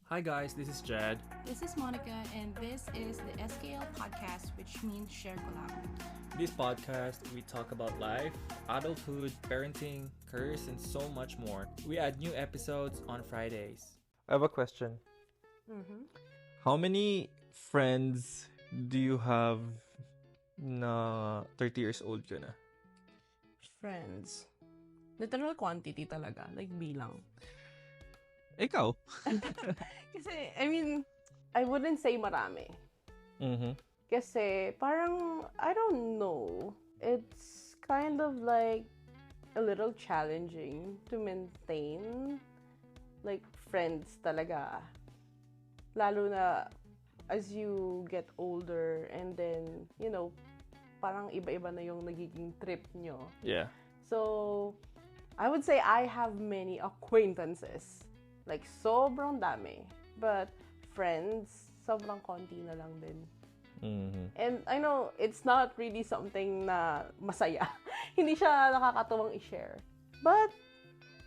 Hi guys, this is Jed. This is Monica, and this is the SKL podcast, which means Share Collab. This podcast, we talk about life, adulthood, parenting, careers, and so much more. We add new episodes on Fridays. I have a question. How many friends do you have na 30 years old ka na? Friends. Literal quantity talaga. Like, bilang. Ikaw? Kasi, I mean, I wouldn't say marami. Mm-hmm. Kasi, parang, I don't know. It's kind of like a little challenging to maintain like friends talaga. Lalo na as you get older and then, you know, parang iba-iba na yung nagiging trip nyo. Yeah. So, I would say I have many acquaintances. Like, sobrang dami. But, friends, sobrang konti na lang din. Mm-hmm. And I know, it's not really something na masaya. Hindi siya nakakatuwang i-share. But,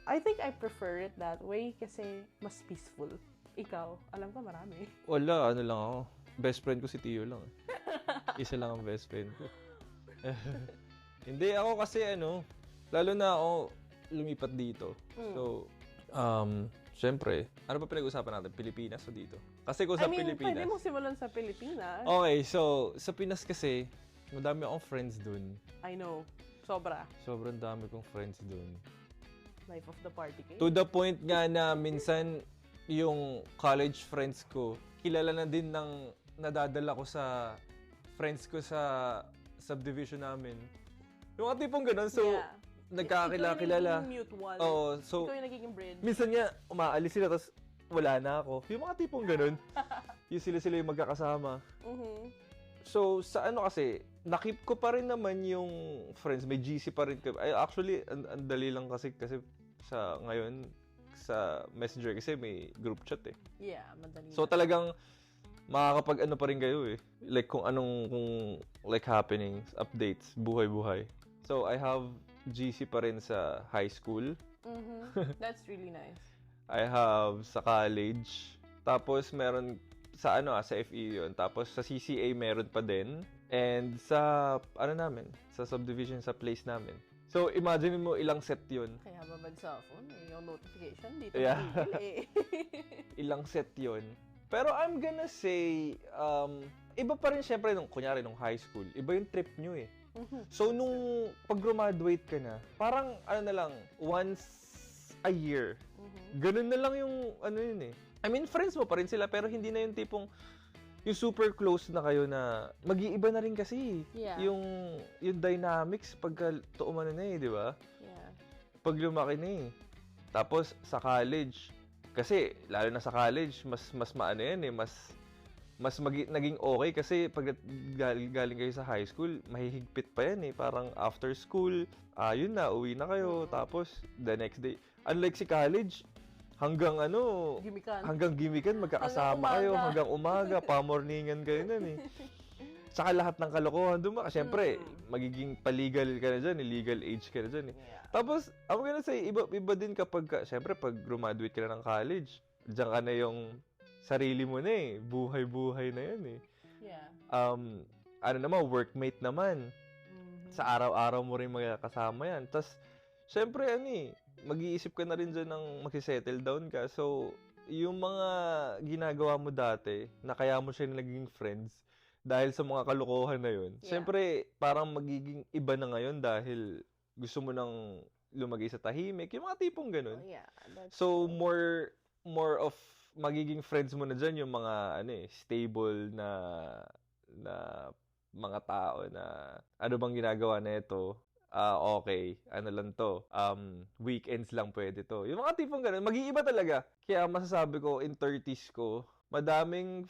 I think I prefer it that way kasi mas peaceful. Ikaw, alam ko marami. Wala, ano lang ako. Best friend ko si Tio lang. Isa lang ang best friend ko. Hindi, ako kasi lalo na ako lumipat dito. So, syempre, ano ba pinag-usapan natin? Pilipinas o dito? Kasi kung sa Pilipinas... pwede mo simulan sa Pilipinas. Okay, so, sa Pinas kasi, madami akong friends dun. I know. Sobra. Sobrang dami kong friends dun. Life of the party cake. To the point nga na minsan, yung college friends ko, kilala na din ng nadadala ko sa friends ko sa subdivision namin. Yung mga tipong ganun, so... Yeah. Nagkakilala. Ikaw yung mutual. Oo, so... Ikaw yung nagiging bridge. Minsan nga, umaalis sila, tapos wala na ako. Yung mga tipong ganun. Yung sila yung magkakasama. Mm-hmm. So, sa kasi, nakip ko pa rin naman yung friends. May GC pa rin. Actually, ang dali lang kasi sa ngayon, sa Messenger kasi may group chat eh. Yeah, madali. So, talagang makakapag pa rin kayo eh. Like kung like happenings, updates, buhay-buhay. So, I have GC pa rin sa high school. Mm-hmm. That's really nice. I have sa college. Tapos meron sa sa FE yun. Tapos sa CCA meron pa din. And sa sa subdivision sa place namin. So imagine mo ilang set yun. Kaya babad sa phone yung notification dito. Yeah. Ilang set yun. Pero I'm gonna say iba pa rin syempre kunyari nung high school. Iba yung trip nyo eh. Mm-hmm. So, nung pag-graduate ka na, parang, na lang, once a year. Mm-hmm. Ganun na lang yung, yun eh. I mean, friends mo pa rin sila, pero hindi na yung tipong, yung super close na kayo na, mag-iiba na rin kasi. Yeah. Yung dynamics, pagka tuumano na di ba? Yeah. Pag lumaki na eh. Tapos, sa college, kasi, lalo na sa college, mas maano yan eh, mas naging okay kasi pag galing kayo sa high school, mahihigpit pa yan eh. Parang after school, yun na, uwi na kayo. Tapos, the next day. Unlike si college, hanggang gimikan, magkakasama kayo. Hanggang umaga, pamorningan kayo nun eh. Saka lahat ng kalokohan doon. Siyempre, magiging palegal ka na dyan, legal age ka na dyan eh. Yeah. Tapos, I'm gonna say, iba din kapag, siyempre, pag graduate ka na ng college, diyan ka na yung sarili mo na eh. Buhay-buhay na yan eh. Yeah. Workmate naman. Mm-hmm. Sa araw-araw mo rin magkakasama yan. Tapos, syempre, mag-iisip ka na rin dyan ng mag-settle down ka. So, yung mga ginagawa mo dati, na kaya mo siya naging friends, dahil sa mga kalokohan na yun, syempre, parang magiging iba na ngayon dahil gusto mo nang lumagay sa tahimik. Yung mga tipong ganun. Yeah, so, more of magiging friends mo na dyan yung mga stable na mga tao na ano bang ginagawa na ito? Okay, lang to. Weekends lang pwede to. Yung mga tipong ganun, mag-iiba talaga. Kaya masasabi ko, in 30s ko, madami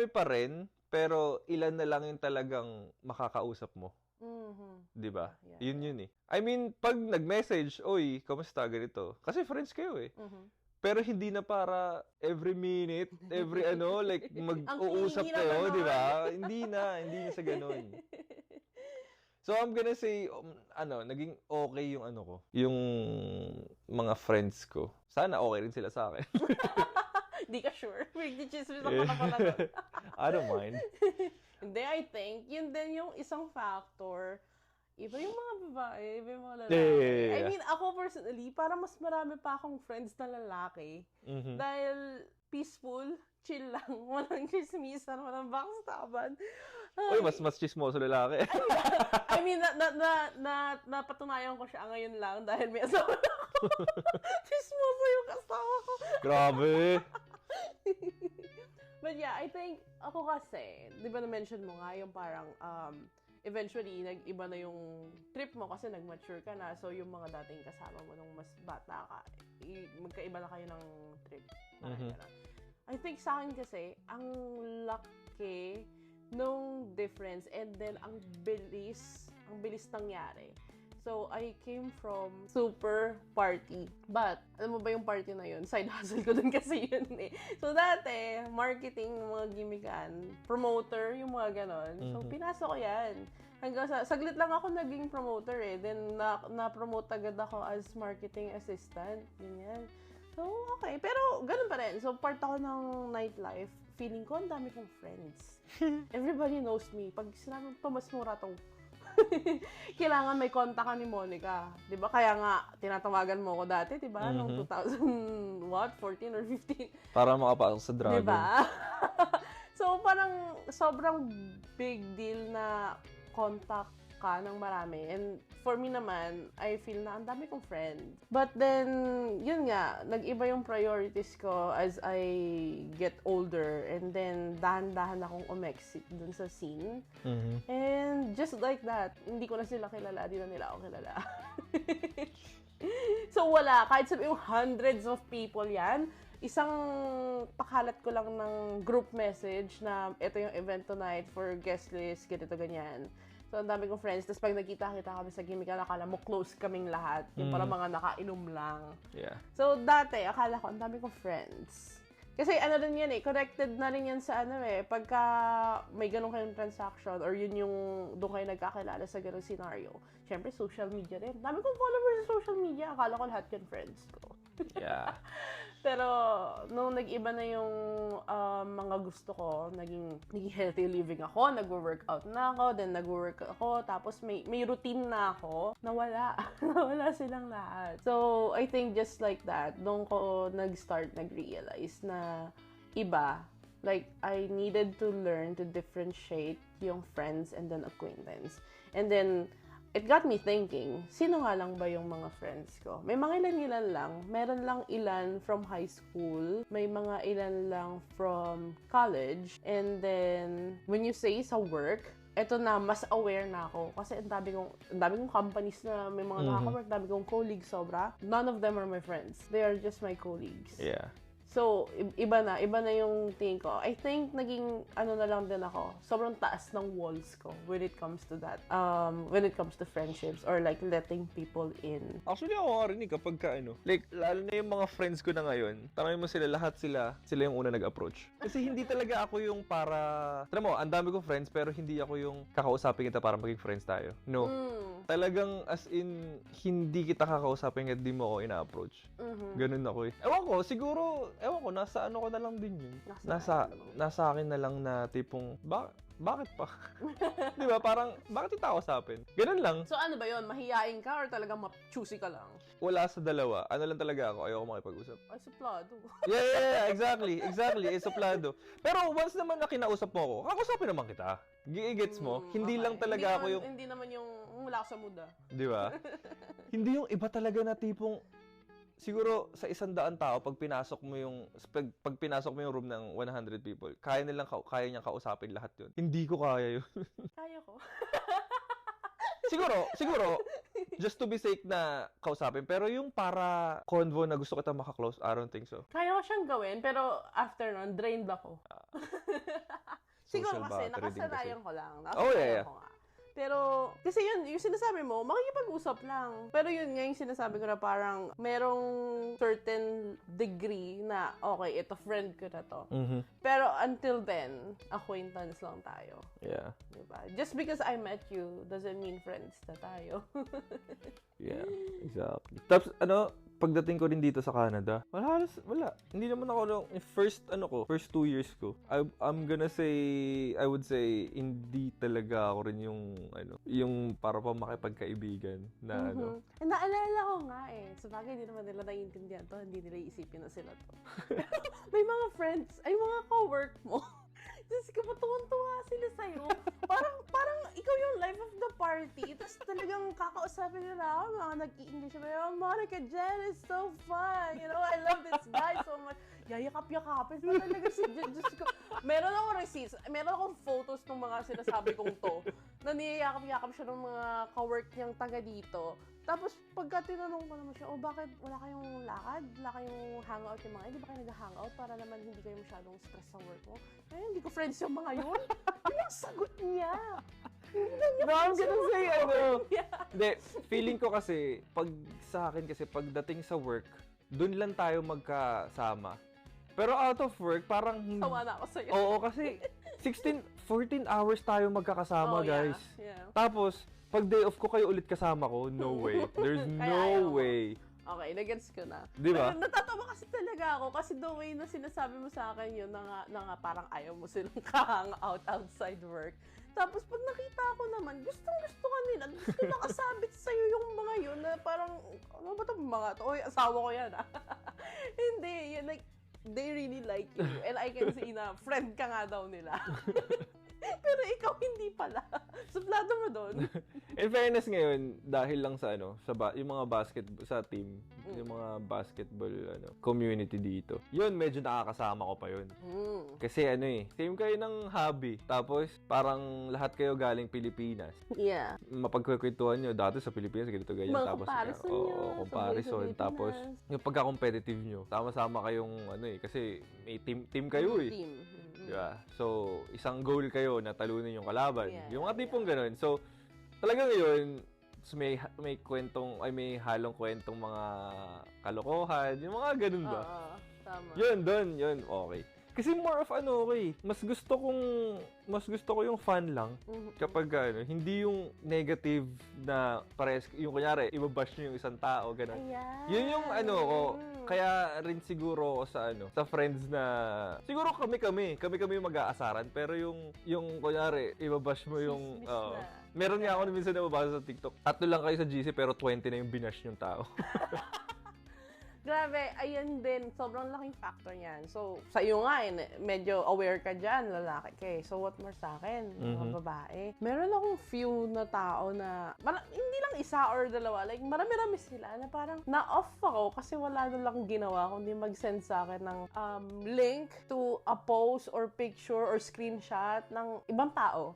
pa rin, pero ilan na lang yung talagang makakausap mo. Mm-hmm. Diba? Yeah. Yun eh. I mean, pag nag-message, oy, kamusta ganito? Kasi friends kayo eh. Mm-hmm. Pero hindi na para every minute, every like mag-uusap kayo, di ba? Hindi na sa ganun. So I'm gonna say, naging okay yung yung mga friends ko. Sana okay rin sila sa akin. Di ka sure. Nagchichismis ako na pala doon. I don't mind. Hindi, I think, yun din yung isang factor. Iba yung mga babae, iba yung mga lalaki. Yeah. I mean, ako personally, para mas marami pa akong friends na lalaki. Mhm. Dahil peaceful, chill lang, walang chismisan, walang backstaban. Uy, mas chismoso lalaki. I mean, napatunayan ko siya ngayon lang dahil may asawa ako. Chismoso yung kasama ko. Grabe. But yeah, I think, ako kasi, di ba na-mention mo nga yung parang, eventually, nag-iba na yung trip mo kasi nag-mature ka na. So, yung mga dating kasama mo nung mas bata ka, magkaiba na kayo ng trip. Parang ganun. I think sa akin kasi, ang laki nung difference and then ang bilis nangyari. So, I came from super party. But, alam mo ba yung party na yun? Side hustle ko dun kasi yun eh. So, dati, marketing, mga gimmickan, promoter, yung mga ganon. So, pinasok ko yan. Hanggang saglit lang ako naging promoter eh. Then, na-promote agad ako as marketing assistant. Ganyan. So, okay. Pero, ganun pa rin. So, part ako ng nightlife. Feeling ko, ang dami kong friends. Everybody knows me. Pag sinabi ko, mas mura to. Kailangan may kontak ka ni Monica. 'Di ba? Kaya nga tinatawagan mo ko dati, 'di ba? Noong 2014 or 15. Para makapasok sa Dragon. 'Di ba? So parang sobrang big deal na contact ka ng marami. And for me naman, I feel na ang dami kong friend. But then, yun nga, nag-iba yung priorities ko as I get older. And then, dahan-dahan akong umexit dun sa scene. And just like that, hindi ko na sila kilala, di na nila ako kilala. So, wala. Kahit sabihin yung hundreds of people yan, isang pakalat ko lang ng group message na ito yung event tonight for guest list, ganito, ganyan. So, ang dami kong friends. Tapos pag nagkita-kita kami sa gimmick, akala mo close kaming lahat. Yung parang mga nakainom lang. Yeah. So, dati, akala ko, ang dami kong friends. Kasi ano rin yan eh, connected na rin yan sa ano eh, pagka may ganun kayong transaction or yun yung doon kayo nagkakilala sa ganung scenario. Siyempre, social media rin. Dami kong followers sa social media. Akala ko lahat yan friends ko. Yeah. Pero, nung nag-iba na yung mga gusto ko, naging healthy living ako, nag-workout na ako, then nag-work ako, tapos may routine na ako, nawala. Nawala silang lahat. So, I think just like that, doon ko nag-realize na iba, like, I needed to learn to differentiate yung friends and then acquaintance. And then, it got me thinking, sino nga lang ba yung mga friends ko? May mga ilan-ilan lang. Meron lang ilan from high school. May mga ilan lang from college. And then, when you say sa work, eto na, mas aware na ako. Kasi ang dami kong companies na may mga nakaka-work, dami kong colleagues, sobra. None of them are my friends. They are just my colleagues. Yeah. So, iba na yung tingin ko. I think naging ano na lang din ako. Sobrang taas ng walls ko when it comes to that. When it comes to friendships or like letting people in. Actually, ako nga rin kapag ka like, lalo na yung mga friends ko na ngayon, tanongin mo sila, lahat sila yung una nag-approach. Kasi hindi talaga ako yung para, alam mo, ang dami kong friends, pero hindi ako yung kakausapin kita para maging friends tayo. No. Talagang, as in, hindi kita kakausapin at di mo ako ina-approach. Ganun ako eh. Ewan ko, nasa ano ko na lang din yun. Nasa akin na lang na tipong, bakit pa? Di ba? Parang, bakit kita kausapin? Ganun lang. So ano ba yun? Mahihain ka or talagang choosy ka lang? Wala sa dalawa. Ano lang talaga ako, ayoko makipag-usap. Ay, suplado. Yeah, exactly. Suplado. Pero once naman na kinausap mo ako, kakausapin naman kita. Gets mo? Hindi okay. lang talaga ako yung... Hindi naman yung wala sa mood ah. Di ba? Hindi yung iba talaga na tipong, siguro sa 100 tao pag pinasok mo yung room ng 100 people, kaya niyang kausapin lahat 'yun. Hindi ko kaya 'yun. Kaya ko. siguro just to be safe na kausapin, pero yung para convo na gusto kita maka-close, I don't think so. Kaya ko siyang gawin, pero after nun, drained ako. Siguro kasi nakasanayan ko lang. Yeah. Ko nga. Pero, kasi yun, yung sinasabi mo, makikipag-usap lang. Pero yun nga yung sinasabi ko na parang merong certain degree na, okay, ito friend ko na to. Pero until then, acquaintance lang tayo. Yeah. Diba? Just because I met you doesn't mean friends na tayo. Yeah, exactly. Tapos, pagdating ko rin dito sa Canada, wala. Hindi naman ako, first 2 years ko, I'm gonna say, I would say, hindi talaga ako rin yung para pa makipagkaibigan na Naalala ko nga sa bagay, hindi naman nila naiintindihan to, hindi nila iisipin na sila to. May mga friends, ay mga co-work mo, Diyos ko, patuwan-tuwa sila sa'yo. Parang ikaw yung life of the party. Tapos talagang kakausapin nila ako, mga nag-i-English. Oh, Monica Jen is so fun. You know, I love this guy so much. Yayakap-yakapin pa talaga si Jen. Diyos ko. Meron akong receipts. Meron akong photos ng mga sinasabi kong to. Na niyayakap-yakap siya ng mga ka-work niyang taga dito. Tapos, pagka tinanong ko naman siya, bakit wala kayong lakad? Wala kayong hangout yung mga, di ba kayo nag-hangout para naman hindi kayo masyadong stress sa work mo? Hindi ko friends yung mga yun. Yun ang sagot niya. No, I'm gonna say, Hindi, feeling ko kasi, sa akin kasi, pagdating sa work, dun lang tayo magkasama. Pero out of work, parang... Sawa na ako sa'yo. Oo, kasi 14 hours tayo magkakasama, guys. Yeah. Tapos, pag day off ko kayo ulit kasama ko, no way. There's no way. Okay, nagets ko na. Di ba? Natatawa kasi talaga ako kasi the way na sinasabi mo sa akin yun na nga parang ayaw mo silang ka-hangout outside work. Tapos pag nakita ko naman, gustong-gusto ka nila. Gusto nakasabit sa'yo yung mga yun na parang, ano ba ito mga to? Oy, asawa ko yan Hindi, yun like, they really like you. And I can see na friend ka nga daw nila. Pero ikaw hindi pala. Suplado mo doon. In fairness ngayon, dahil lang sa yung mga basketball sa team, yung mga basketball community dito. Yun, medyo nakakasama ko pa yun. Kasi same kayo ng hobby. Tapos parang lahat kayo galing Pilipinas. Yeah. Mapagkukwentuhan nyo dati sa Pilipinas, ganito ganyan. Mga Tapos comparison nyo. Comparison. Tapos yung pagka-competitive nyo, sama-sama kayong kasi may team kayo Team. Diba? So, isang goal kayo na talunin yung kalaban. Yeah, yung mga tipong ganun. So, talagang yun, may kwentong, may halong kwentong mga kalokohan. Yung mga ganun ba? Tama. Yun, okay. Kasi more of mas gusto ko yung fun lang kapag hindi yung negative na pares, yung kunyari, ibabash nyo yung isang tao, ganun. Ayan. Yun yung kaya rin siguro sa friends na, siguro kami yung mag-aasaran, pero yung kunyari, ibabash mo yung, meron nga ako minsan nababasa sa TikTok, 3 lang kayo sa GC pero 20 na yung binash yung tao. Grabe, ayan din, sobrang laking factor niyan. So, sa iyo nga, medyo aware ka dyan, lalaki ka So, what more sa akin, mga babae? Meron akong few na tao na, hindi lang isa or dalawa, like, marami-rami sila na parang na-off ako kasi wala na lang ginawa kundi mag-send sa akin ng link to a post or picture or screenshot ng ibang tao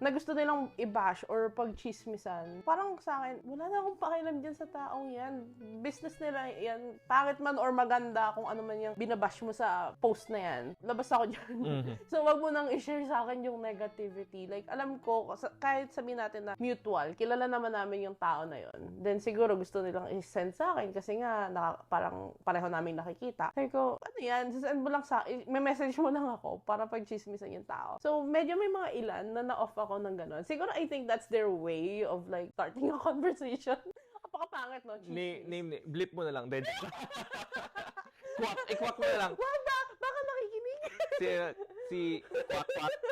na gusto nilang i-bash or pag-chismisan. Parang sa akin, wala na akong pakialam dyan sa taong yan. Business nila yan. Pangit man or maganda kung ano man yung binabash mo sa post na yan. Labas ako dyan. So, wag mo nang i-share sa akin yung negativity. Like, alam ko, kahit sabihin natin na mutual, kilala naman namin yung tao na yon. Then, siguro gusto nilang i-send sa akin kasi nga, parang pareho namin nakikita. Sabi ko, ano yan? Send mo lang may message mo lang ako para pag-chismisan yung tao. So, medyo may mga ilan na na-off ako ng gano'n. Siguro, I think that's their way of like starting a conversation. Napakapangit, no? Name, blip mo na lang. Then, ikwak mo na lang. Wag ba? Baka makikinig. Si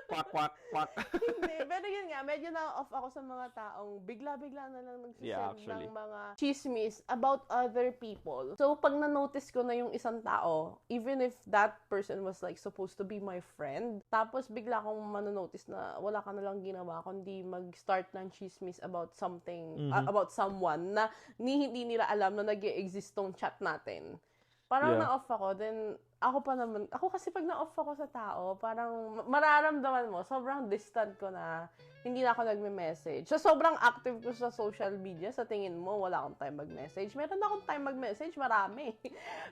kwak. Hindi, pero yun nga, medyo na-off ako sa mga taong bigla-bigla na lang nagsisend ng mga chismis about other people. So, pag na-notice ko na yung isang tao, even if that person was like supposed to be my friend, tapos bigla akong manonotice na wala ka na lang ginawa kundi mag-start ng chismis about something, about someone na hindi nila alam na nag-i-exist tong chat natin. Parang na-off ako, then ako kasi pag na-off ako sa tao, parang mararamdaman mo, sobrang distant ko na, hindi na ako nagme-message. So, sobrang active ko sa social media, sa tingin mo, wala akong time mag-message. Meron akong time mag-message, marami.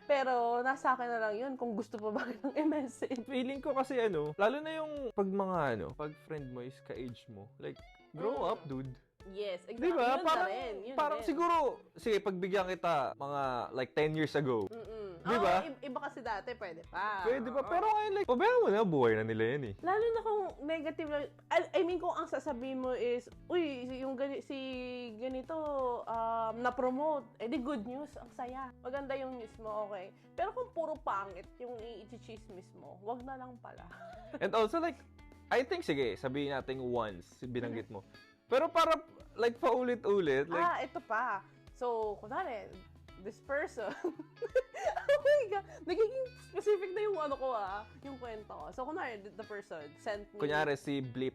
Pero, nasa akin na lang yun, kung gusto pa ba ng i-message. Feeling ko kasi lalo na yung pag friend mo is ka-age mo, like, grow up, dude. Yes, exactly. Di ba? Yun na Parang, rin, yun parang din. siguro, sige, pagbigyan kita mga like 10 years ago. Di ba? Iba kasi dati, pwede pa. Pwede ba? Oo. Pero ngayon, like, pabayaan mo na, buhay na nila yan eh. Lalo na kung negative lang. I mean, kung ang sasabihin mo is, uy, si ganito, na-promote. Eh di good news, ang saya. Maganda yung news mo, okay. Pero kung puro pangit yung i-chismis mo, wag na lang pala. And also, like, I think, sige, sabihin natin once, binanggit mo. Pero para, like, paulit-ulit, like, Ito pa. So, kunwari, this person, oh my God, nagiging specific na yung yung kwento ko. So, kunwari, the person sent me, kunyari si Blip.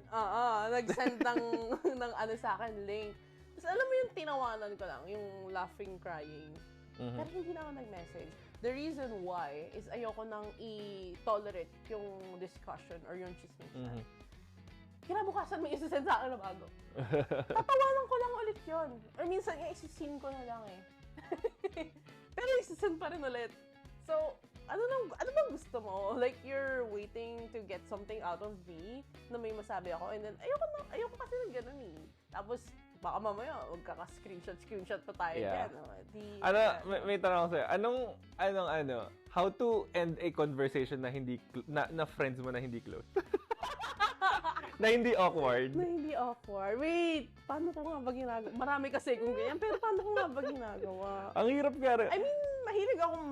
nag-send ng ano sa akin, link. Tapos alam mo yung tinawanan ko lang, yung laughing, crying. Pero hindi na ako nag-message. The reason why is ayoko nang i-tolerate yung discussion or yung chismisan. Kinabukasan may isa-send sa akin na bago. Tatawanan ko lang ulit yun. Or minsan nga isi-seen ko na lang eh. Pero isa-send pa rin ulit. So, ano bang gusto mo? Like, you're waiting to get something out of me na may masabi ako, and then ayoko kasi ng ganun eh. Tapos, baka mamaya, magkaka-screenshot pa tayo Yeah. dyan. May tanong ako sa'yo. How to end a conversation na hindi, na friends mo na hindi close? Na hindi awkward? Na hindi awkward. Wait, paano ko nga ba ginagawa? Marami kasi kung ganyan, pero paano ko nga ba ginagawa? Ang hirap nga rin. I mean, mahilig akong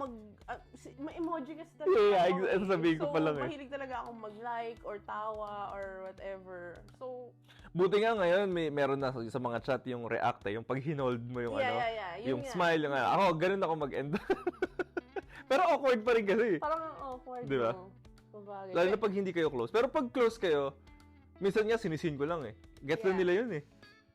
may emoji kasi talaga. Yeah, sabihin ko pa lang eh. Mahilig talaga akong mag-like or tawa or whatever. So, Buti nga ngayon, meron na sa mga chat yung react yung pag hinold mo yung yung nga. smile, yung ako, ganun ako mag-end. Pero awkward pa rin kasi. Parang awkward. Di ba? No? Sabagay. Lalo na pag hindi kayo close. Pero pag close kayo, minsan nga sinisin ko lang eh. Gets na nila yun eh.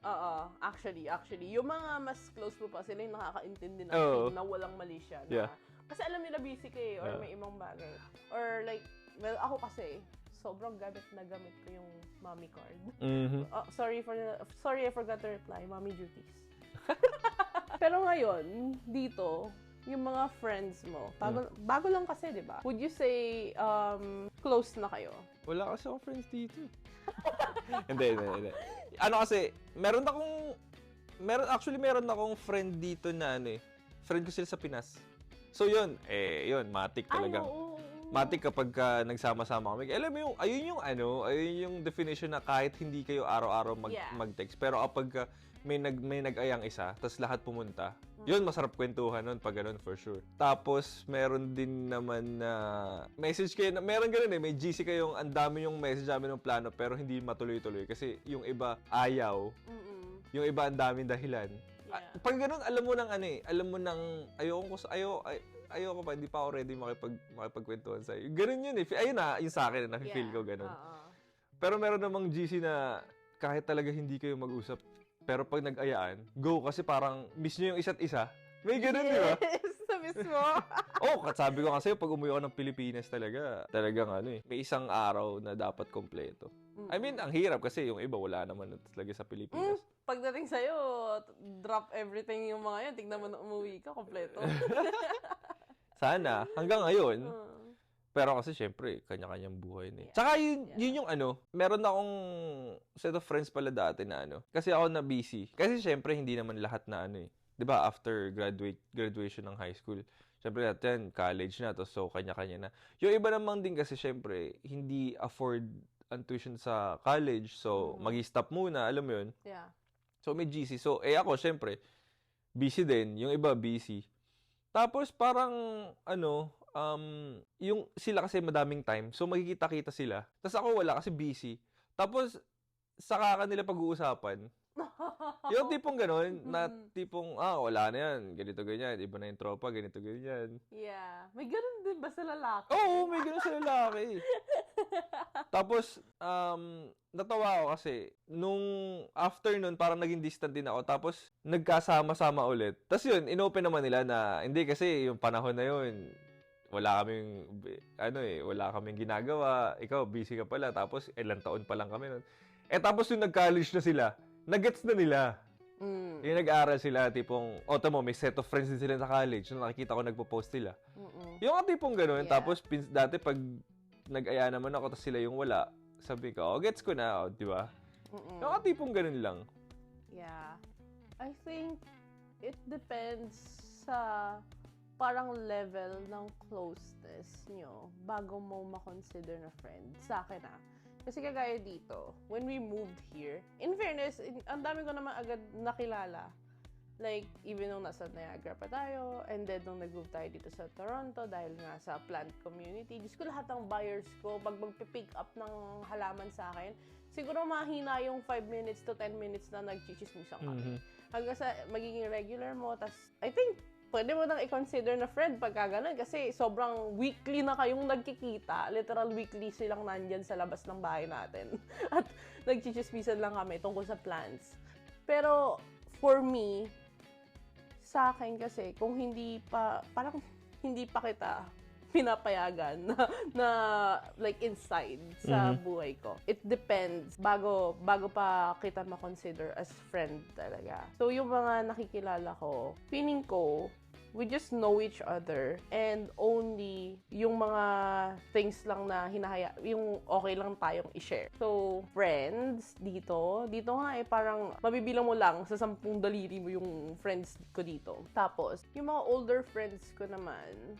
Oo, actually. Yung mga mas close mo pa, sila yung nakakaintindi ng Oo. na walang mali siya. Yeah. Kasi alam nila busy ka eh, or may ibang bagay. Or like, well, ako kasi, sobrang gamit ko yung mommy card. Sorry, I forgot to reply. Mommy duties. Pero ngayon, dito, yung mga friends mo, bago lang kasi, di ba? Would you say, close na kayo? Wala kasi akong friends dito. Hindi. Ano kasi, meron akong friend dito na friend ko sila sa Pinas. So yun, matik talaga. Matik kapag nagsama-sama kami. Alam mo yung, ayun yung definition na kahit hindi kayo araw-araw mag-text. Pero kapag may nag-ayang isa, tas lahat pumunta, yun, masarap kwentuhan nun pag ganun, for sure. Tapos, meron din naman na message kayo, meron ganun may GC kayong, ang dami yung message namin ng plano, pero hindi matuloy-tuloy. Kasi yung iba, ayaw. Yung iba, ang daming dahilan. Yeah. Pag ganun, alam mo nang, ayoko pa, hindi pa ako ready makipagkwentuhan sa'yo. Ganun yun eh. Ayun na, yung sa akin, nafe-feel ko ganun. Pero meron namang GC na, kahit talaga hindi kayo mag-usap, pero pag nag-ayaan, go kasi parang miss nyo yung isa't isa. May ganun, di ba? Yes, na mismo. Sabi ko kasi pag umuwi ako ng Pilipinas talagang may isang araw na dapat kompleto. I mean, ang hirap kasi yung iba wala naman talaga sa Pilipinas. Pagdating sa'yo, drop everything yung mga yan. Tignan mo na umuwi ka, kompleto. Sana, hanggang ngayon. Pero kasi syempre, kanya-kanyang buhay na eh. Tsaka yun yung meron akong set of friends pala dati na kasi ako na busy. Kasi syempre, hindi naman lahat na 'di ba, after graduation ng high school. Syempre natin, college na to, so kanya-kanya na. Yung iba naman din kasi syempre, hindi afford ang tuition sa college, so mag-stop muna, alam mo yun? Yeah. So may GC. So, ako syempre, busy din. Yung iba, busy. Tapos parang, yung sila kasi madaming time, so magkikita-kita sila. Tapos ako wala kasi busy. Tapos, saka kanila pag-uusapan. Yung tipong gano'n, na tipong, wala na yan, ganito, ganyan, iba na yung tropa, ganito, ganyan. Yeah. May ganun din ba sa lalaki? Oo, may ganun sa lalaki. Tapos, natawa ako kasi, nung after nun, parang naging distant din ako. Tapos, nagkasama-sama ulit. Tapos yun, inopen naman nila na, hindi kasi yung panahon na yun, wala kaming ginagawa. Ikaw, busy ka pala. Tapos, ilang taon pa lang kami nun. Tapos yung nag-college na sila, nag-gets na nila. Yung nag-aaral sila, tipong, tamo, may set of friends din sila sa college. Nung nakikita ko, nagpo-post sila. Yung tipong gano'n. Yeah. Tapos, dati pag nag-aya naman ako, tapos sila yung wala, sabi ko, gets ko na, di ba? Yung tipong gano'n lang. Yeah. I think it depends sa parang level ng closeness nyo bago mo ma-consider na friend. Sa akin Kasi kagaya dito, when we moved here, in fairness, ang dami ko naman agad nakilala. Like, even nung nasa Niagara pa tayo, and then nung nag-move tayo dito sa Toronto, dahil nga sa plant community, Diyos ko, lahat ng buyers ko, pag magpipick up ng halaman sa akin, siguro mahina yung 5 minutes to 10 minutes na nagchichismisan kami. Hanggang sa magiging regular mo, tas I think, pwede mo nang i-consider na friend pagka ganun kasi sobrang weekly na kayong nagkikita. Literal weekly silang nandyan sa labas ng bahay natin. At nagchichismisan lang kami tungkol sa plants. Pero, for me, sa akin kasi, kung parang hindi pa kita pinapayagan na like inside sa buhay ko. It depends bago pa kita ma-consider as friend talaga. So, yung mga nakikilala ko, feeling ko, we just know each other and only yung mga things lang na yung okay lang tayong i-share. So, friends dito nga parang mabibilang mo lang sa 10 daliri mo yung friends ko dito. Tapos, yung mga older friends ko naman,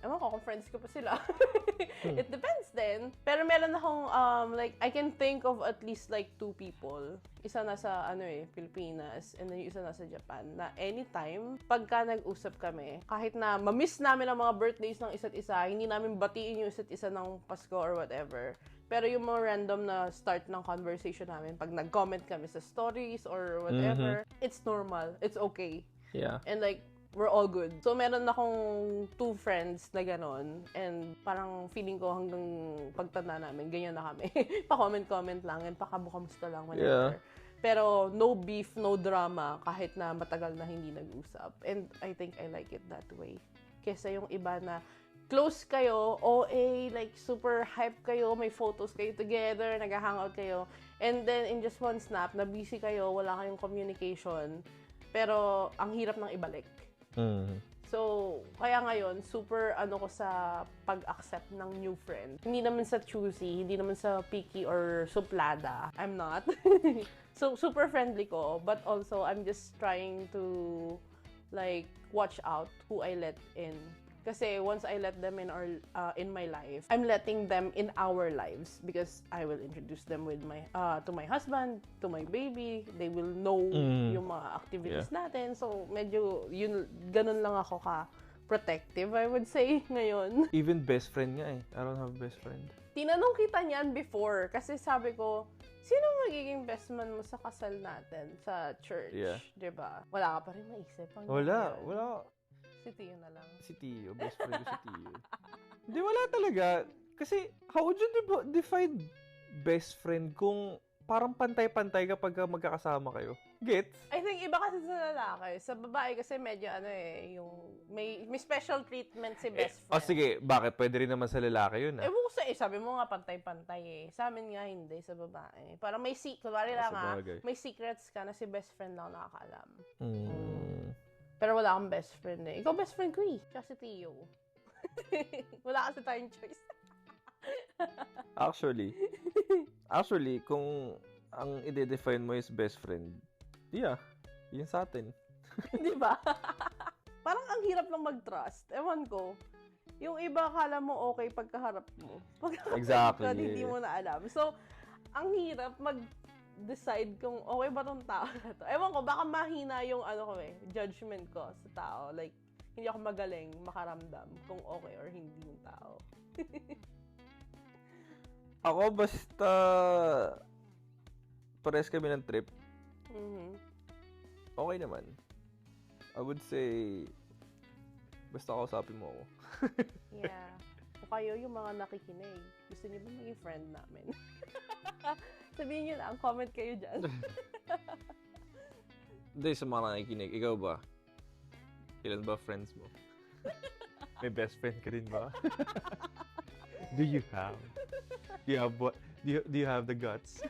ewan ko kung friends ko pa sila. It depends din. Pero meron akong, like, I can think of at least like 2 people. Isa nasa, Pilipinas, and then yung isa nasa Japan, na anytime, pagka nag-usap kami, kahit na ma-miss namin ang mga birthdays ng isa't isa, hindi namin batiin yung isa't isa ng Pasko or whatever. Pero yung mga random na start ng conversation namin, pag nag-comment kami sa stories or whatever, it's normal. It's okay. Yeah. And like, we're all good. So, meron akong 2 friends na ganon. And parang feeling ko hanggang pagtanda namin, ganyan na kami. Pa-comment-comment lang and pakamukamusta lang whenever. Yeah. Pero no beef, no drama kahit na matagal na hindi nag-usap. And I think I like it that way. Kesa yung iba na close kayo, OA, like super hype kayo, may photos kayo together, nag-hangout kayo. And then in just one snap, na busy kayo, wala kayong communication. Pero ang hirap nang ibalik. So, kaya ngayon, super ko sa pag-accept ng new friend. Hindi naman sa choosy, hindi naman sa picky or suplada. I'm not. So, super friendly ko. But also, I'm just trying to, like, watch out who I let in. Kasi once I let them in my life, I'm letting them in our lives because I will introduce them with to my husband, to my baby. They will know yung mga activities natin. So, medyo, ganun lang ako protective, I would say, ngayon. Even best friend nga I don't have best friend. Tinanong kita niyan before kasi sabi ko, sino magiging best man mo sa kasal natin sa church? Yeah. Diba? Wala ka pa rin maisip. Wala. Si Tio na lang. Si Tio. Best friend ko si Tio. Hindi, wala talaga. Kasi, how would you define best friend kung parang pantay-pantay kapag magkakasama kayo? Gets? I think iba kasi sa lalaki. Sa babae kasi medyo yung may special treatment si best friend. Sige. Bakit? Pwede rin naman sa lalaki yun, Ewan ko sabi mo nga pantay-pantay Sa amin nga hindi, sa babae. Parang may kunwari lang may secrets ka na si best friend lang nakakaalam. Pero wala akong best friend Ikaw best friend ko Tsaka si Tio. Wala kasi tayong choice. Actually, kung ang i-define mo is best friend, yun sa atin. Di ba? Parang ang hirap lang mag-trust. Ewan ko. Yung iba, akala mo okay pagkaharap mo. Exactly. Hindi mo na alam. So, ang hirap decide kung okay ba tong tao na to. Ewan ko, baka mahina yung judgment ko sa tao. Like, hindi ako magaling makaramdam kung okay or hindi yung tao. Ako, basta pares kami ng trip. Okay naman. I would say, basta kausapin mo ako. Yeah. O kayo yung mga nakikinig. Gusto niyo ba maging friend namin? Sabihin nyo lang, comment kayo dyan. Hindi, sa mga nakikinig. Ikaw ba? Ilan ba friends mo? May best friend ka rin ba? Do you have? Do you have the guts?